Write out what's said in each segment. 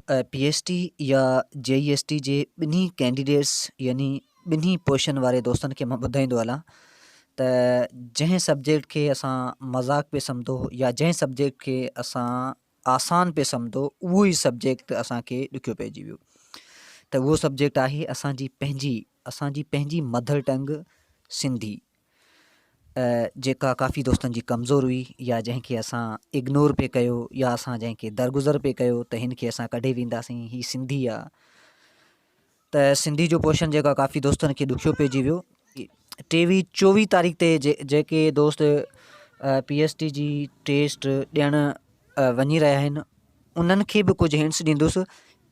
PST या JEST जे ॿिन्ही candidates यानी ॿिन्ही पोर्शन वारे दोस्तनि खे मां ॿुधाईंदो हलां त जंहिं सब्जेक्ट खे असां मज़ाक़ पे सम्झो या जंहिं सब्जेक्ट खे असां आसान पे सम्झो उहो ई सब्जेक्ट असांखे ॾुखियो पइजी वियो। त उहो सब्जेक्ट आहे असांजी पंहिंजी मदर टंग सिंधी, जेका काफ़ी दोस्तनि जी कमज़ोर हुई या जंहिंखे असां इग्नोर पे कयो या असां जंहिंखे दरगुज़र पे कयो त हिन खे असां कॾहिं वेंदासीं, ही सिंधी आहे। त सिंधी जो पोर्शन जेका काफ़ी दोस्तनि खे ॾुखियो पइजी वियो। 23-24 तारीख़ ते जेके दोस्त PST जी टेस्ट ॾियणु वञी रहिया आहिनि उन्हनि खे बि कुझु हिंट्स ॾींदुसि।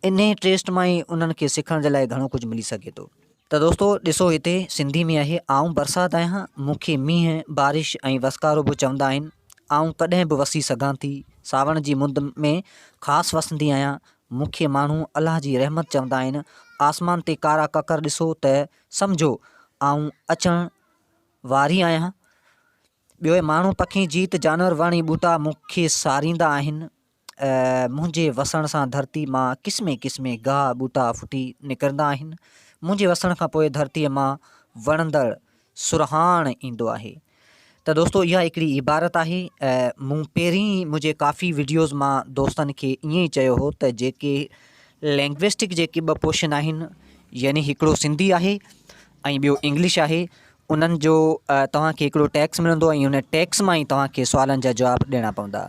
इन टेस्ट मां ई उन्हनि खे सिखण जे लाइ घणो कुझु मिली सघे थो। त दोस्तो ॾिसो, हिते सिंधी में आहे, आऊं बरसाति आहियां, मूंखे मींहुं बारिश ऐं वसकारो बि चवंदा आहिनि। आऊं कॾहिं बि वसी सघां थी, सावण जी मुंद में ख़ासि वसंदी आहियां, मूंखे माण्हू अलाह जी रहमत चवंदा आहिनि। आसमान ते कारा ककर ॾिसो त सम्झो आऊं अचण वारी आहियां। ॿियो माण्हू पखी जीत जानवर वण ॿूटा मूंखे सारींदा आहिनि। मुंहिंजे वसण सां धरती मां क़िस्मे क़िस्मे गाह ॿूटा फुटी निकिरंदा आहिनि। मुंहिंजे वसण खां पोइ धरतीअ मां वणंदड़ सुरहाण ईंदो आहे। त दोस्तो इहा हिकिड़ी इबारत आहे। मूं पहिरीं मुंहिंजे काफ़ी वीडियोज़ मां दोस्तनि खे ईअं ई चयो हो त जेके लैंग्विस्टिक जेके ॿ पोर्शन आहिनि, यानी हिकिड़ो सिंधी आहे ऐं ॿियो इंग्लिश आहे, उन्हनि जो तव्हांखे हिकिड़ो टैक्स मिलंदो ऐं उन टैक्स मां ई तव्हांखे सुवालनि जा जवाब ॾियणा पवंदा।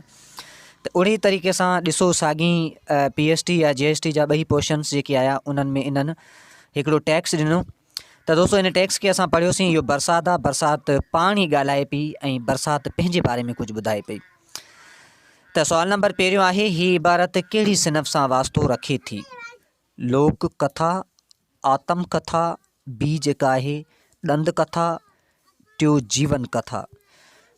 त ओड़ी तरीक़े सां ॾिसो, साॻी PST या JST जा ॿई पोर्शन्स जेके आया उन्हनि में इन्हनि हिकिड़ो टैक्स ॾिनो। त दोस्तो इन टैक्स खे असां पढ़ियोसीं। इहो बरसाति आहे, बरसाति पाणी ॻाल्हाए पई ऐं बरसाति पंहिंजे बारे में कुझु ॿुधाए पई। त सुवाल नंबर पहिरियों आहे, हीअ इबारत कहिड़ी सिनफ़ सां वास्तो रखे थी? लोक कथा, आत्म कथा, ॿी जेका आहे ॾंद कथा, टियों जीवन कथा।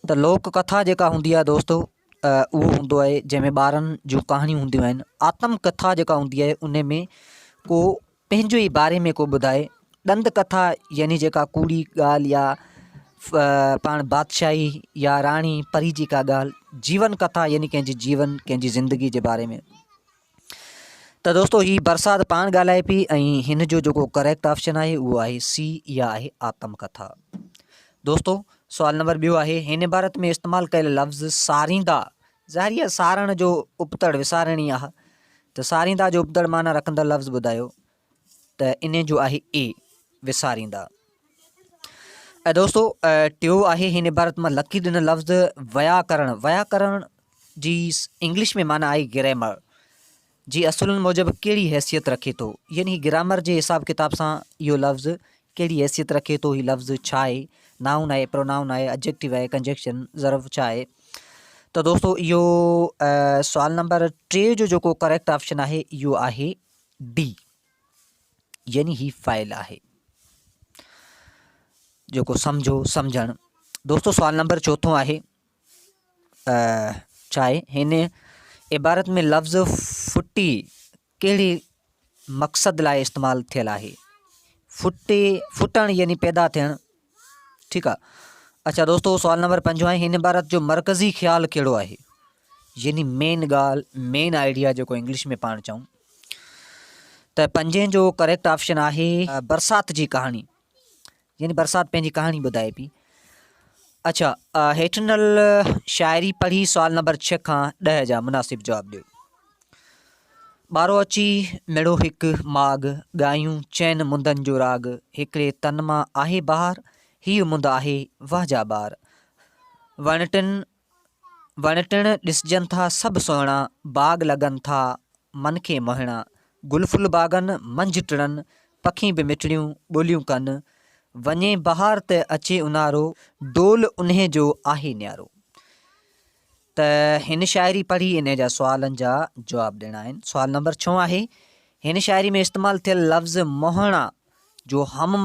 त लोक कथा जेका हूंदी आहे दोस्तो, उहो हूंदो आहे जंहिंमें ॿारनि जूं कहाणियूं हूंदियूं आहिनि। आत्म कथा जेका हूंदी आहे उन में को पंहिंजे ई बारे में को ॿुधाए। ॾंद कथा यानी जेका कूड़ी ॻाल्हि या पाण बादशाही या राणी परी जी का ॻाल्हि। जीवन कथा यानी कंहिंजी जीवन, कंहिंजी ज़िंदगी जे बारे में। त दोस्तो ही बरसाति पाण ॻाल्हाए पई ऐं हिन जो जेको करेक्ट ऑप्शन आहे उहो आहे C, इहा आहे आत्म कथा। दोस्तो सुवाल नंबर ॿियो आहे, हिन इबारत में इस्तेमालु कयल लफ़्ज़ सारींदा, ज़ाहिर आहे सारण जो उपतड़ विसारणी आहे, त सारींदा जो उपतड़ माना रखंदड़ लफ़्ज़ ॿुधायो। त इन जो आहे A, विसारींदा। ऐं दोस्तो टियों आहे, हिन इबारत मां लकी ॾिनल लफ़्ज़ व्याकरण। व्याकरण जी इंग्लिश में माना आहे ग्रामर, जी असुलनि मूजिबि कहिड़ी हैसियत रखे थो, यानी ग्रामर जे हिसाब किताब सां इहो लफ़्ज़ कहिड़ी हैसियत रखे थो। हीउ लफ़्ज़ छा आहे? नाउन आहे, प्रोनाउन आहे, एडजेक्टिव आहे, कंजक्शन, ज़र्फ़ छा आहे? त दोस्तो इहो सुवाल नंबर 3 जो जेको करेक्ट ऑप्शन आहे इहो आहे D, यानी ही फ़ाइल आहे, जेको सम्झो, सम्झणु। दोस्तो सुवाल नंबर 4 आहे, छा आहे? हिन इबारत में लफ़्ज़ फुटी कहिड़े मक़सद लाइ इस्तेमालु थियल आहे? फुटणु यानी पैदा थियणु, ठीकु आहे। अच्छा दोस्तो सुवाल नंबर 5 आहे, हिन इबारत जो मरकज़ी ख़्यालु कहिड़ो आहे? यानी मेन ॻाल्हि, मेन आइडिया जेको इंग्लिश में पाण चऊं। त 5 जो करेक्ट ऑप्शन आहे बरसाति जी कहाणी, यानी बरसाति पंहिंजी कहाणी ॿुधाए पई। अच्छा, हेठिनल शाइरी पढ़ी सुवाल नंबर 6 खां 10 जा मुनासिब जवाब ॾियो। ॿारो अची मिड़ो हिकु माॻ, ॻायूं चइनि मुंदनि जो राॻ, हिकिड़े तन मां आहे बहार, हीअ मुंद आहे वाह जा ॿार। वण टिण ॾिसजनि था सभु सुहिणा, बाग़ लॻनि था मन खे मोहिणा, गुल फुल बाग़नि मंझि टिणनि, पखी बि मिठड़ियूं ॿोलियूं कनि, वञे बहार त अचे ऊन्हारो, डोल उन्हे जो आहे न्यारो। त हिन शाइरी पढ़ी इन जा सुवालनि जा जवाब ॾियणा आहिनि। सुवाल नंबर 6 आहे, हिन शाइरी में इस्तेमालु थियल लफ़्ज़ मोहणा जो हम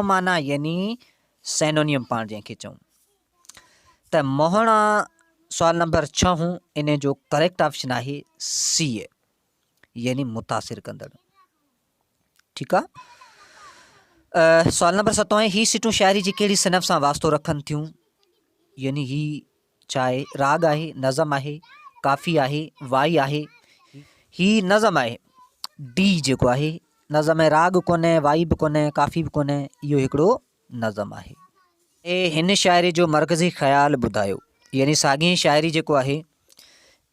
माना यानी सैनोनियम पाण जंहिंखे चऊं। त मोहणा सुवाल नंबर 6 इन जो करेक्ट ऑप्शन आहे C, यानी मुतासिर कंदड़, ठीकु आहे। सुवाल नंबर 7 आहे, ही सिटूं शाइरी जी कहिड़ी सिनफ़ सां वास्तो रखनि थियूं? यानी ही छा आहे? राग आहे, नज़म आहे, काफ़ी आहे, वाई आहे। ही नज़म आहे। डी जेको आहे नज़म राग कोन्हे, वाई बि कोन्हे, काफ़ी बि कोन्हे, इहो हिकिड़ो नज़म आहे। ऐं हिन शाइरी जो मरकज़ी ख़्यालु ॿुधायो, यानी साॻी शाइरी जेको आहे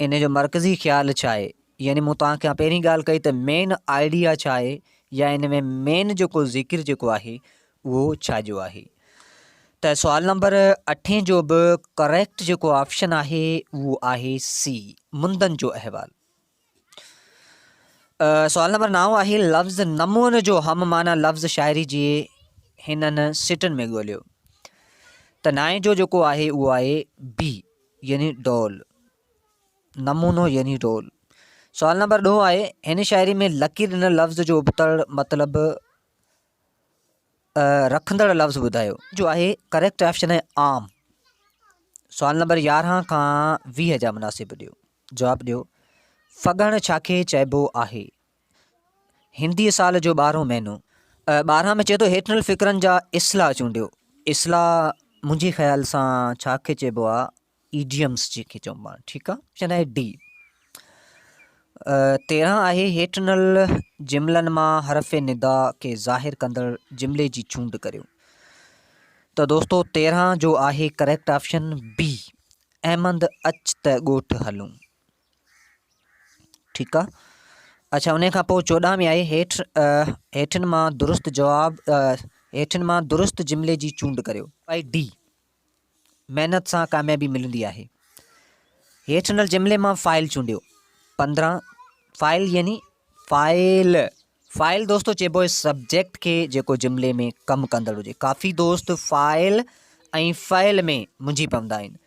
इन जो मरकज़ी ख़्यालु छा आहे, यानी मूं तव्हांखे पहिरीं ॻाल्हि कई त मेन आइडिया छा आहे या इन में मेन जेको ज़िक्र जेको आहे उहो छाजो आहे। त सुवाल नंबर 8 जो बि करेक्ट जेको ऑप्शन आहे उहो आहे सी, मुंदनि जो अहवाल। सुवाल नंबर 9 आहे लफ़्ज़ नमून जो हम माना लफ़्ज़ शाइरी जे हिननि सिटनि में ॻोल्हियो। त 9 जो जेको आहे उहो आहे बी, यानी डॉल, नमूनो यानी डॉल। सुवाल नंबर 2 आहे हिन शाइरी में लकीर ॾिनल लफ़्ज़ जो उबतड़ मतिलबु रखंदड़ लफ़्ज़ ॿुधायो, जो आहे करेक्ट ऑप्शन आहे आम। सुवाल नंबर 11 खां 20 जा मुनासिब ॾियो, जवाबु ॾियो। फगण छाखे चइबो आहे, हिंदी साल जो 12हों महीनो। 12 में चए थो हेठिनल फ़िक्रनि जा इस्लाह चूंडियो। इस्लाह मुंहिंजे ख़्याल सां छाखे चइबो आहे, ईडियम्स जेके चऊं पाण, ठीकु आहे, ऑप्शन आहे डी। 13 आहे हेठिनल जुमिलनि मां हरफ़ निदा खे ज़ाहिर कंदड़ जुमिले जी चूंड करियो। त दोस्तो 13 जो आहे करेक्ट ऑप्शन बी, अहमद अच त ॻोठ हलूं, ठीकु आहे। अच्छा, उन खां पोइ 14 में आहे हेठिन मां दुरुस्त जवाबु, हेठिन मां दुरुस्त जुमिले जी चूंड करियो, भाई डी, महिनत सां कामयाबी मिलंदी आहे। हेठिनल जुमिले मां फ़ाइल चूंडियो। 15 फ़ाइल यानी फ़ाइल, फ़ाइल दोस्तो चइबो आहे सब्जेक्ट खे जेको जुमिले में कमु कंदड़ हुजे। काफ़ी दोस्त फ़ाइल ऐं फ़ाइल में मुंझी पवंदा आहिनि।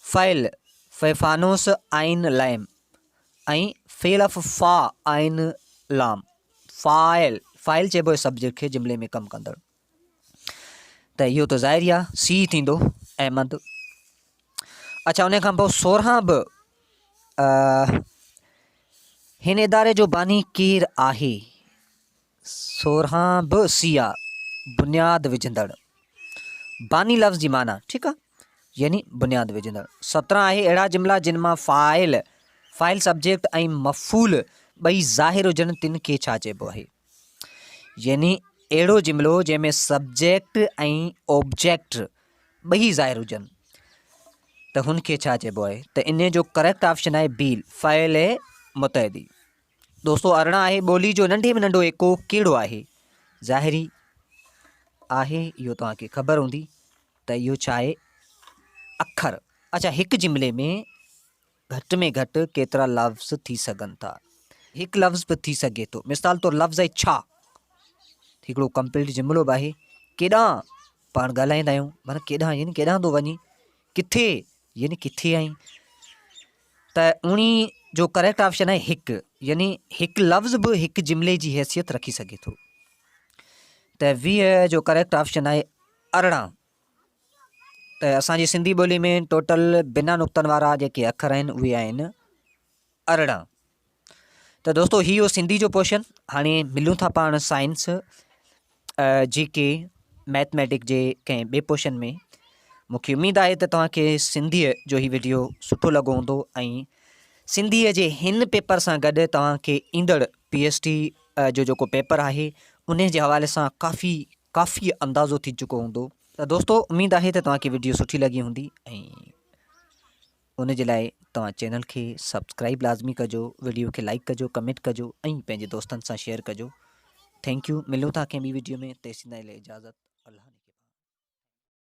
फ़ाइल फ़ानूस आइन लैम ऐं फेल ऑफ फा आइन लाम, फ़ाइल, फ़ाइल चइबो आहे सब्जेक्ट खे जुमिले में कमु कंदड़। त इहो त ज़ाहिर आहे सी थींदो, अहमद। अच्छा, उन खां पोइ 16 बि हिन इदारे जो बानी केरु आहे, 16 बि सी आहे, बुनियादु विझंदड़, बानी लफ़्ज़ जी माना, ठीकु आहे, यानी बुनियादु विझंदड़। 17 आहे अहिड़ा जुमिला जिन मां फ़ाइल, फ़ाइल सब्जेक्ट ऐं मफ़ूल ॿई ज़ाहिर हुजनि, तिन खे छा चइबो आहे, यानी अहिड़ो जुमिलो जंहिंमें सब्जेक्ट ऐं ऑब्जेक्ट ॿई ज़ाहिर हुजनि त हुनखे छा चइबो आहे। त इन जो करेक्ट ऑप्शन आहे बी, फ़ाइल मुतहदी। दोस्तो 18 आहे ॿोली जो नंढे में नंढो एको कहिड़ो आहे, ज़ाहिरी आहे, इहो तव्हांखे ख़बर हूंदी त इहो छा आहे, अखर। अच्छा, हिकु जुमिले में घटि में घटि केतिरा लफ़्ज़ थी सघनि था, हिकु लफ़्ज़ बि थी सघे थो। मिसाल तौरु लफ़्ज़ आहे छा, हिकिड़ो कंप्लीट जुमिलो बि आहे। केॾांहुं पाण ॻाल्हाईंदा आहियूं, माना केॾांहुं यानी केॾांहुं थो वञी, किथे यानी किथे आई। त उणी जो करेक्ट ऑप्शन आहे हिकु, यानी हिकु लफ़्ज़ बि हिकु जुमिले जी हैसियत रखी सघे थो। त 20 जो करेक्ट ऑप्शन आहे 18। त असांजी सिंधी ॿोली में टोटल बिना नुक़्तनि वारा जेके अखर आहिनि उहे आहिनि 18। त दोस्तो इहो सिंधी जो पोर्शन। हाणे मिलूं था पाण साइंस जीके मैथमेटिक जे कंहिं ॿिए पोर्शन में। मूंखे उमेदु आहे त तव्हांखे सिंधीअ जो ही वीडियो सुठो लॻो हूंदो ऐं सिंधीअ जे हिन पेपर सां गॾु तव्हांखे ईंदड़ PST जो जेको पेपर आहे उन जे हवाले सां काफ़ी अंदाज़ो थी चुको हूंदो। त दोस्तो उमेदु आहे त तव्हांखे वीडियो सुठी लॻी हूंदी ऐं उन जे लाइ तव्हां चैनल खे सब्सक्राइब लाज़मी कजो, वीडियो खे लाइक कजो, कमेंट कजो ऐं पंहिंजे दोस्तनि सां शेयर कजो। Thank U. मिलूं था कंहिं ॿी वीडियो में, तेसिताईं इजाज़त, अल्लाह।